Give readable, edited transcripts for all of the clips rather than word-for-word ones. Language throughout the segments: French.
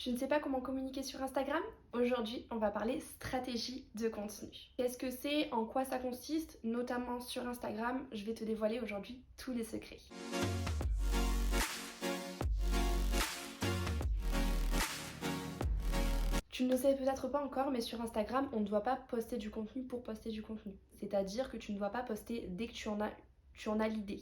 Tu ne sais pas comment communiquer sur Instagram? Aujourd'hui, on va parler stratégie de contenu. Qu'est-ce que c'est? En quoi ça consiste? Notamment sur Instagram, je vais te dévoiler aujourd'hui tous les secrets. Tu ne le sais peut-être pas encore, mais sur Instagram, on ne doit pas poster du contenu pour poster du contenu. C'est-à-dire que tu ne dois pas poster dès que tu en as l'idée.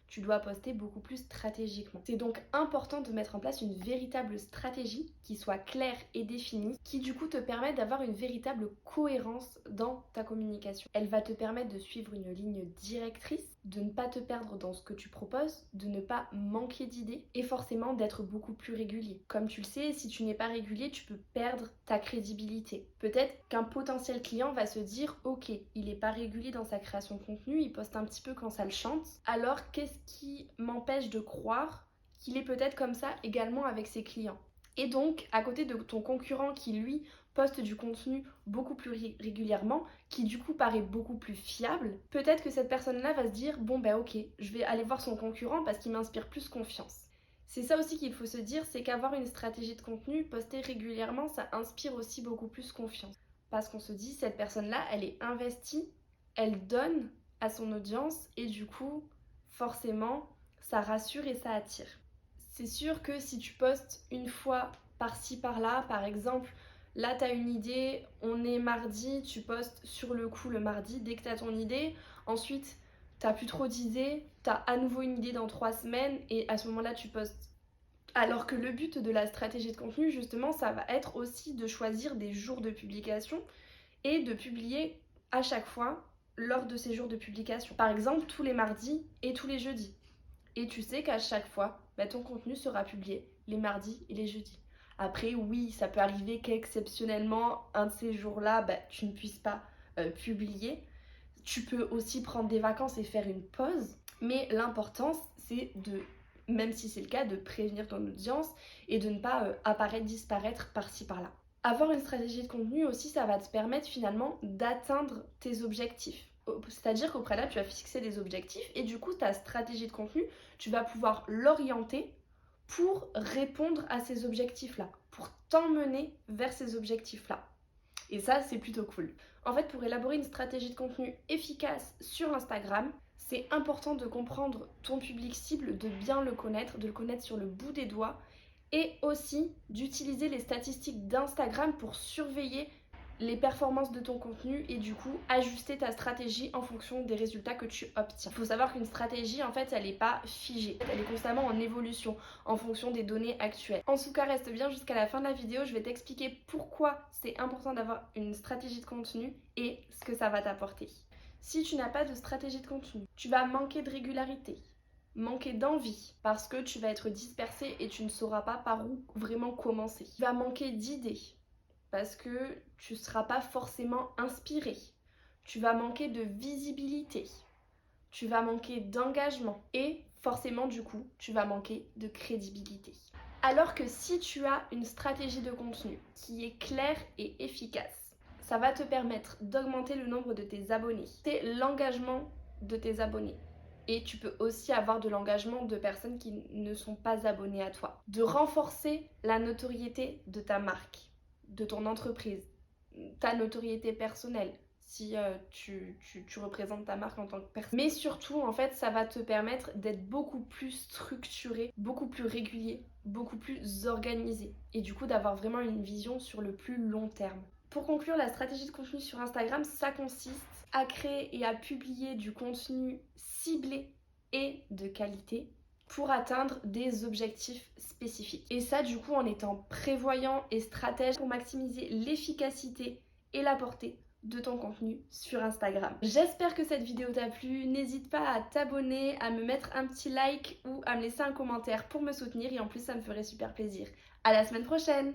Tu dois poster beaucoup plus stratégiquement. C'est donc important de mettre en place une véritable stratégie qui soit claire et définie, qui du coup te permet d'avoir une véritable cohérence dans ta communication. Elle va te permettre de suivre une ligne directrice, de ne pas te perdre dans ce que tu proposes, de ne pas manquer d'idées et forcément d'être beaucoup plus régulier. Comme tu le sais, si tu n'es pas régulier, tu peux perdre ta crédibilité. Peut-être qu'un potentiel client va se dire « Ok, il n'est pas régulier dans sa création de contenu, il poste un petit peu quand ça le chante, alors qu'est-ce qui m'empêche de croire qu'il est peut-être comme ça également avec ses clients ?» Et donc, à côté de ton concurrent qui, lui, poste du contenu beaucoup plus régulièrement, qui du coup paraît beaucoup plus fiable, peut-être que cette personne-là va se dire « Bon ben ok, je vais aller voir son concurrent parce qu'il m'inspire plus confiance. » C'est ça aussi qu'il faut se dire, c'est qu'avoir une stratégie de contenu, poster régulièrement, ça inspire aussi beaucoup plus confiance. Parce qu'on se dit, cette personne-là, elle est investie, elle donne à son audience et du coup, forcément, ça rassure et ça attire. C'est sûr que si tu postes une fois par-ci par-là, par exemple, là tu as une idée, on est mardi, tu postes sur le coup le mardi dès que tu as ton idée, ensuite t'as plus trop d'idées, t'as à nouveau une idée dans 3 semaines et à ce moment-là tu postes. Alors que le but de la stratégie de contenu, justement, ça va être aussi de choisir des jours de publication et de publier à chaque fois lors de ces jours de publication. Par exemple, tous les mardis et tous les jeudis. Et tu sais qu'à chaque fois, ton contenu sera publié les mardis et les jeudis. Après, oui, ça peut arriver qu'exceptionnellement, un de ces jours-là, tu ne puisses pas publier. Tu peux aussi prendre des vacances et faire une pause. Mais l'important, c'est de, même si c'est le cas, de prévenir ton audience et de ne pas apparaître, disparaître par-ci, par-là. Avoir une stratégie de contenu aussi, ça va te permettre finalement d'atteindre tes objectifs. C'est-à-dire qu'au préalable, tu vas fixer des objectifs et du coup, ta stratégie de contenu, tu vas pouvoir l'orienter pour répondre à ces objectifs-là, pour t'emmener vers ces objectifs-là. Et ça, c'est plutôt cool. En fait, pour élaborer une stratégie de contenu efficace sur Instagram, c'est important de comprendre ton public cible, de bien le connaître, de le connaître sur le bout des doigts et aussi d'utiliser les statistiques d'Instagram pour surveiller les performances de ton contenu et du coup ajuster ta stratégie en fonction des résultats que tu obtiens. Il faut savoir qu'une stratégie en fait elle n'est pas figée, elle est constamment en évolution en fonction des données actuelles. En tout cas reste bien jusqu'à la fin de la vidéo, je vais t'expliquer pourquoi c'est important d'avoir une stratégie de contenu et ce que ça va t'apporter. Si tu n'as pas de stratégie de contenu, tu vas manquer de régularité, manquer d'envie parce que tu vas être dispersé et tu ne sauras pas par où vraiment commencer. Tu vas manquer d'idées parce que tu ne seras pas forcément inspiré. Tu vas manquer de visibilité. Tu vas manquer d'engagement. Et forcément, du coup, tu vas manquer de crédibilité. Alors que si tu as une stratégie de contenu qui est claire et efficace, ça va te permettre d'augmenter le nombre de tes abonnés. C'est l'engagement de tes abonnés. Et tu peux aussi avoir de l'engagement de personnes qui ne sont pas abonnées à toi. De renforcer la notoriété de ta marque, de ton entreprise, ta notoriété personnelle, si tu représentes ta marque en tant que personne. Mais surtout, en fait, ça va te permettre d'être beaucoup plus structuré, beaucoup plus régulier, beaucoup plus organisé. Et du coup, d'avoir vraiment une vision sur le plus long terme. Pour conclure, la stratégie de contenu sur Instagram, ça consiste à créer et à publier du contenu ciblé et de qualité pour atteindre des objectifs spécifiques. Et ça, du coup, en étant prévoyant et stratège pour maximiser l'efficacité et la portée de ton contenu sur Instagram. J'espère que cette vidéo t'a plu. N'hésite pas à t'abonner, à me mettre un petit like ou à me laisser un commentaire pour me soutenir et en plus, ça me ferait super plaisir. À la semaine prochaine!